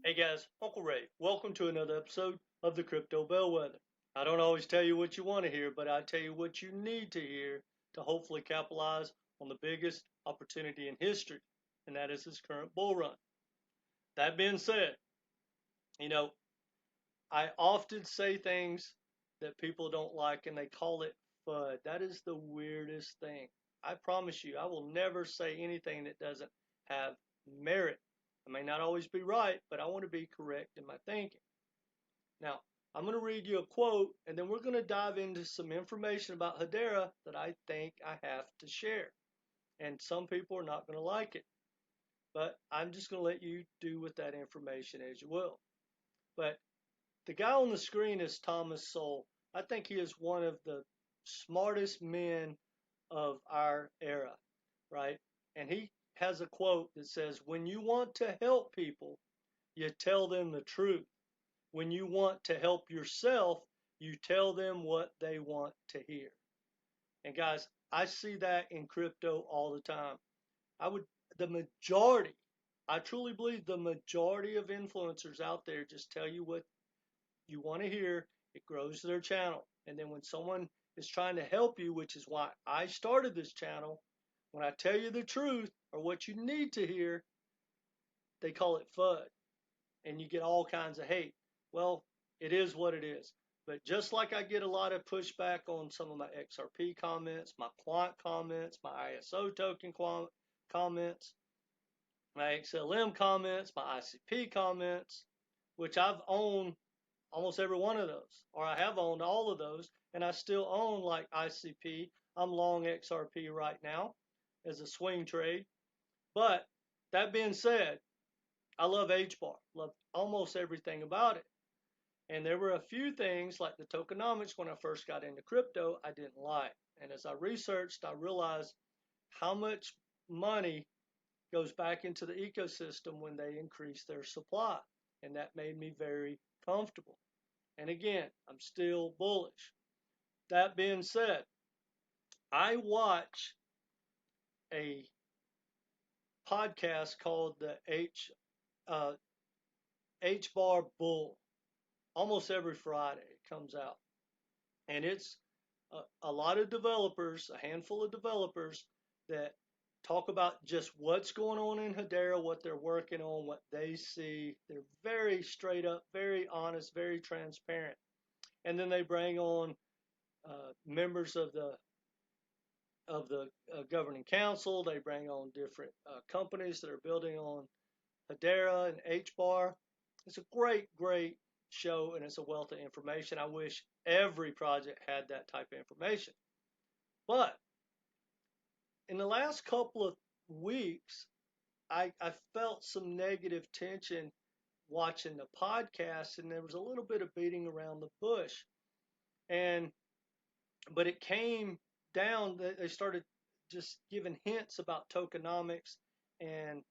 Hey guys, Uncle Ray. Welcome to another episode of the Crypto Bellwether. I don't always tell you what you want to hear, but I tell you what you need to hear to hopefully capitalize on the biggest opportunity in history, and that is this current bull run. That being said, you know, I often say things that people don't like and they call it FUD. That is the weirdest thing. I promise you, I will never say anything that doesn't have merit. I may not always be right, but I want to be correct in my thinking. Now, I'm going to read you a quote, and then we're going to dive into some information about Hedera that I think I have to share. And some people are not going to like it, but I'm just going to let you do with that information as you will. But the guy on the screen is Thomas Sowell. I think he is one of the smartest men of our era, right? And he has a quote that says, "When you want to help people, you tell them the truth. When you want to help yourself, you tell them what they want to hear." And guys, I see that in crypto all the time. The majority, I truly believe the majority of influencers out there just tell you what you want to hear. It grows their channel. And then when someone is trying to help you, which is why I started this channel, when I tell you the truth or what you need to hear, they call it FUD. And you get all kinds of hate. Well, it is what it is. But just like I get a lot of pushback on some of my XRP comments, my quant comments, my ISO token comments, my XLM comments, my ICP comments, which I've owned almost every one of those, or I have owned all of those, and I still own like ICP. I'm long XRP right now as a swing trade. But that being said, I love HBAR, love almost everything about it. And there were a few things like the tokenomics when I first got into crypto I didn't like. And as I researched, I realized how much money goes back into the ecosystem when they increase their supply. And that made me very comfortable. And again, I'm still bullish. That being said, I watch a podcast called the HBAR Bull. Almost every Friday it comes out. And it's a lot of developers, a handful of developers that talk about just what's going on in Hedera, what they're working on, what they see. They're very straight up, very honest, very transparent. And then they bring on members of the governing council. They bring on different companies that are building on Hedera and HBAR. It's a great, great show, and it's a wealth of information. I wish every project had that type of information. But in the last couple of weeks, I felt some negative tension watching the podcast, and there was a little bit of beating around the bush. But it came down that they started just giving hints about tokenomics and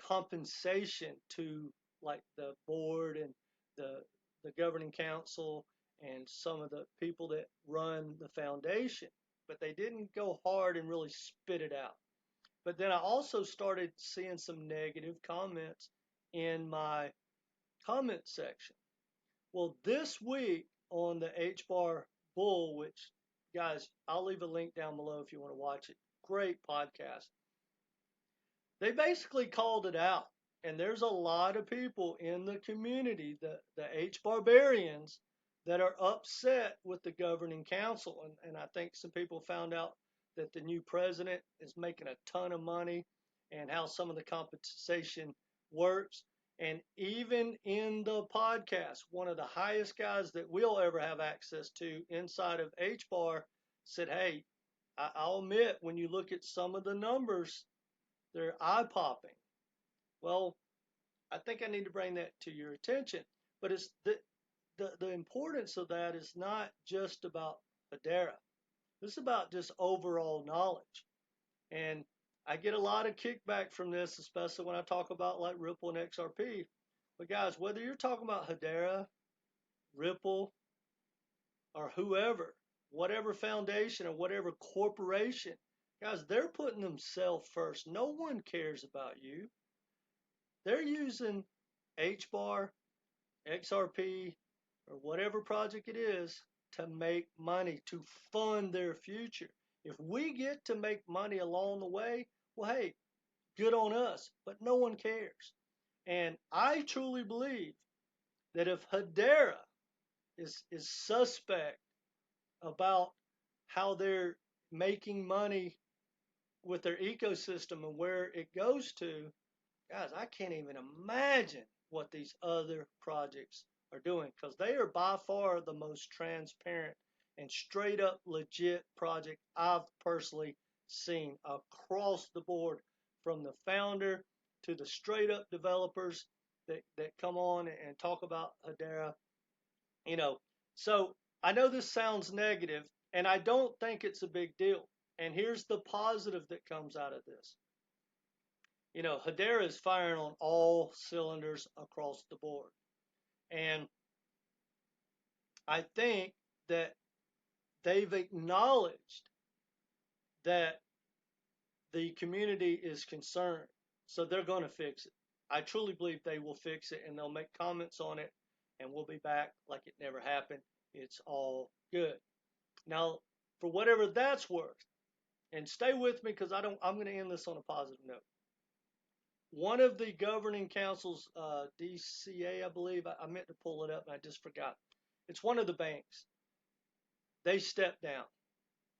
compensation to like the board and the governing council and some of the people that run the foundation. But they didn't go hard and really spit it out. But then I also started seeing some negative comments in my comment section. Well, this week on the HBAR Bull, which, guys, I'll leave a link down below if you want to watch it. Great podcast. They basically called it out. And there's a lot of people in the community, the HBARbarians, that are upset with the governing council. And I think some people found out that the new president is making a ton of money and how some of the compensation works. And even in the podcast, one of the highest guys that we'll ever have access to inside of HBAR said, hey, I'll admit when you look at some of the numbers, they're eye-popping. Well, I think I need to bring that to your attention. But it's the importance of that is not just about Hedera. This is about just overall knowledge. And I get a lot of kickback from this, especially when I talk about like Ripple and XRP. But guys, whether you're talking about Hedera, Ripple, or whoever, whatever foundation or whatever corporation, guys, they're putting themselves first. No one cares about you. They're using HBAR, XRP, or whatever project it is to make money, to fund their future. If we get to make money along the way, well, hey, good on us, but no one cares. And I truly believe that if Hedera is suspect about how they're making money with their ecosystem and where it goes to, guys, I can't even imagine what these other projects are doing, because they are by far the most transparent and straight up legit project I've personally seen across the board, from the founder to the straight up developers that come on and talk about Hedera. You know, so I know this sounds negative, and I don't think it's a big deal. And here's the positive that comes out of this. You know, Hedera is firing on all cylinders across the board. And I think that they've acknowledged that the community is concerned. So they're going to fix it. I truly believe they will fix it, and they'll make comments on it, and we'll be back like it never happened. It's all good. Now, for whatever that's worth, and stay with me because I'm going to end this on a positive note. One of the governing councils, DCA, I believe, I meant to pull it up and I just forgot. It's one of the banks. They stepped down.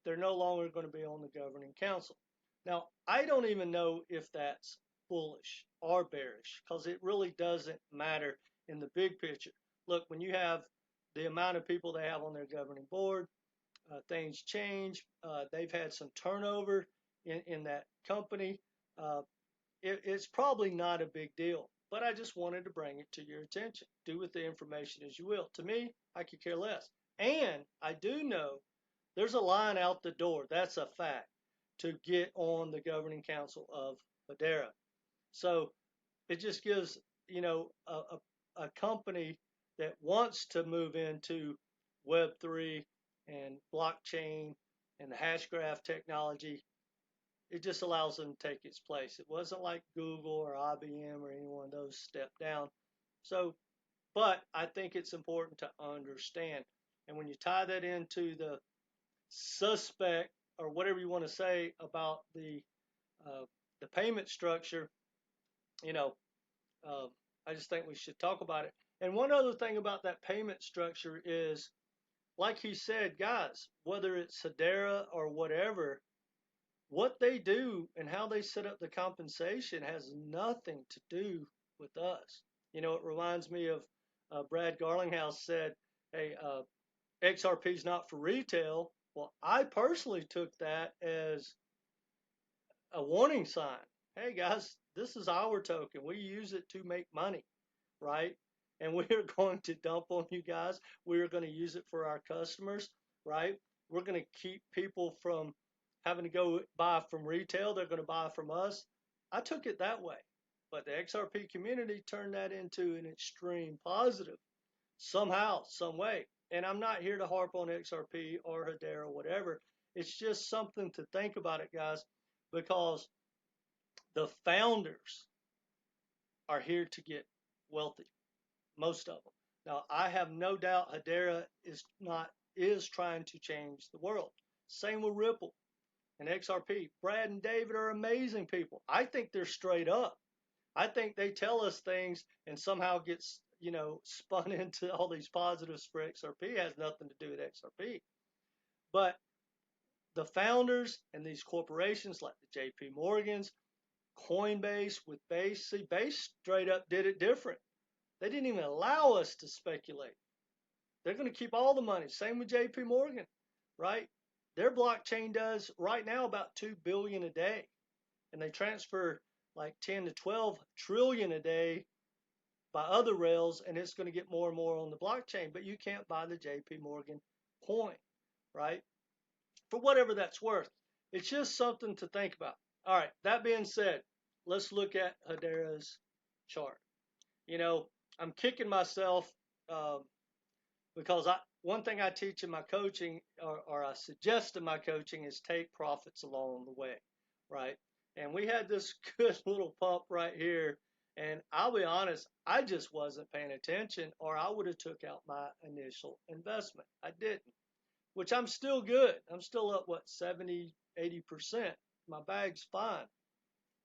They're no longer going to be on the governing council. Now, I don't even know if that's bullish or bearish, because it really doesn't matter in the big picture. Look, when you have the amount of people they have on their governing board, things change. They've had some turnover in that company. It's probably not a big deal, but I just wanted to bring it to your attention. Do with the information as you will. To me, I could care less. And I do know there's a line out the door, that's a fact, to get on the governing council of Hedera. So it just gives, you know, a company that wants to move into Web3 and blockchain and the Hashgraph technology, it just allows them to take its place. It wasn't like Google or IBM or any one of those stepped down. So, but I think it's important to understand. And when you tie that into the suspect, or whatever you want to say, about the payment structure, you know, I just think we should talk about it. And one other thing about that payment structure is, like he said, guys, whether it's Hedera or whatever, what they do and how they set up the compensation has nothing to do with us. You know, it reminds me of Brad Garlinghouse said, hey, XRP is not for retail. Well, I personally took that as a warning sign. Hey, guys, this is our token. We use it to make money, right? And we are going to dump on you guys. We are going to use it for our customers, right? We're going to keep people from having to go buy from retail. They're going to buy from us. I took it that way. But the XRP community turned that into an extreme positive somehow, some way. And I'm not here to harp on XRP or Hedera or whatever. It's just something to think about it, guys, because the founders are here to get wealthy, most of them. Now, I have no doubt Hedera is trying to change the world. Same with Ripple and XRP. Brad and David are amazing people. I think they're straight up. I think they tell us things and somehow gets, you know, spun into all these positives for XRP. It has nothing to do with XRP. But the founders and these corporations like the JP Morgans, Coinbase with Base, see, Base straight up did it different. They didn't even allow us to speculate. They're going to keep all the money. Same with JP Morgan, right? Their blockchain does right now about 2 billion a day, and they transfer like 10 to 12 trillion a day by other rails, and it's going to get more and more on the blockchain. But you can't buy the JP Morgan coin, right? For whatever that's worth. It's just something to think about. All right, that being said, let's look at Hedera's chart. You know, I'm kicking myself because one thing I teach in my coaching, or I suggest in my coaching, is take profits along the way, right? And we had this good little pump right here And I'll be honest, I just wasn't paying attention, or I would have took out my initial investment. I didn't, which I'm still good. I'm still up, what, 70, 80%. My bag's fine.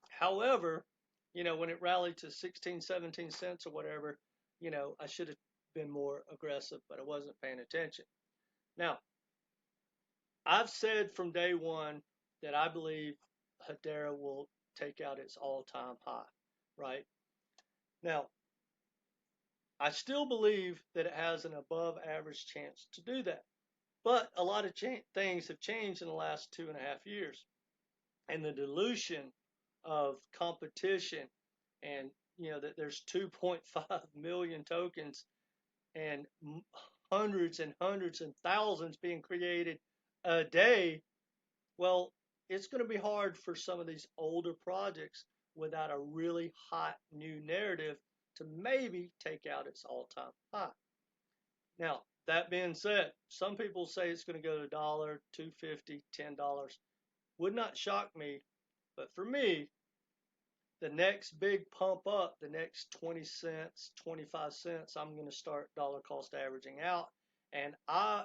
However, when it rallied to 16, 17 cents or whatever, I should have been more aggressive, but I wasn't paying attention. Now, I've said from day one that I believe Hedera will take out its all-time high, right? Now, I still believe that it has an above average chance to do that. But a lot of things have changed in the last 2.5 years. And the dilution of competition, and that there's 2.5 million tokens and hundreds and hundreds and thousands being created a day. Well, it's going to be hard for some of these older projects without a really hot new narrative to maybe take out its all-time high. Now, that being said, some people say it's going to go to $1, $2.50, $10. Would not shock me, but for me, the next big pump up, the next 20 cents, 25 cents, I'm going to start dollar cost averaging out. And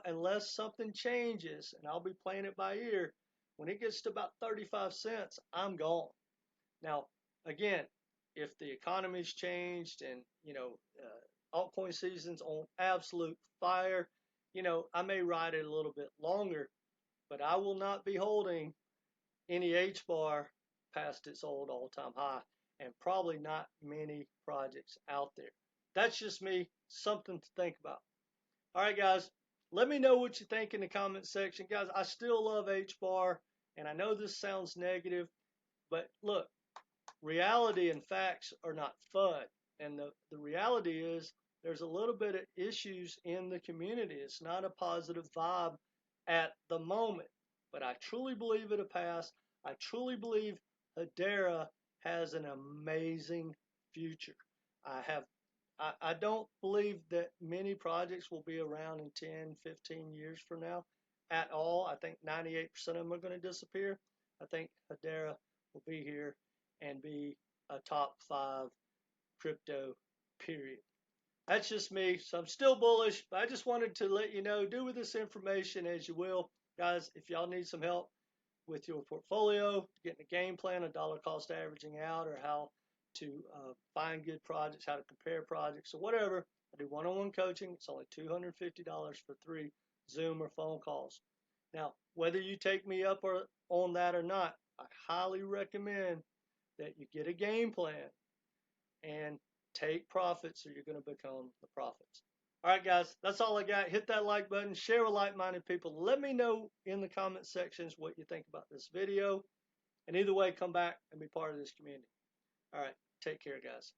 unless something changes, and I'll be playing it by ear, when it gets to about 35 cents, I'm gone. Now, again, if the economy's changed and, altcoin season's on absolute fire, I may ride it a little bit longer, but I will not be holding any HBAR past its old all-time high, and probably not many projects out there. That's just me, something to think about. All right, guys, let me know what you think in the comment section. Guys, I still love HBAR, and I know this sounds negative, but look, reality and facts are not FUD. And the reality is there's a little bit of issues in the community. It's not a positive vibe at the moment, but I truly believe it'll pass. I truly believe Hedera has an amazing future. I don't believe that many projects will be around in 10, 15 years from now at all. I think 98% of them are going to disappear. I think Hedera will be here and be a top 5 crypto, period. That's just me, so I'm still bullish, but I just wanted to let you know, do with this information as you will. Guys, if y'all need some help with your portfolio, getting a game plan, a dollar cost averaging out, or how to find good projects, how to compare projects, or whatever, I do one-on-one coaching. It's only $250 for 3 Zoom or phone calls. Now, whether you take me up on that or not, I highly recommend that you get a game plan and take profits, or you're going to become the profits. All right, guys, that's all I got. Hit that like button, share with like-minded people. Let me know in the comment sections what you think about this video. And either way, come back and be part of this community. All right, take care, guys.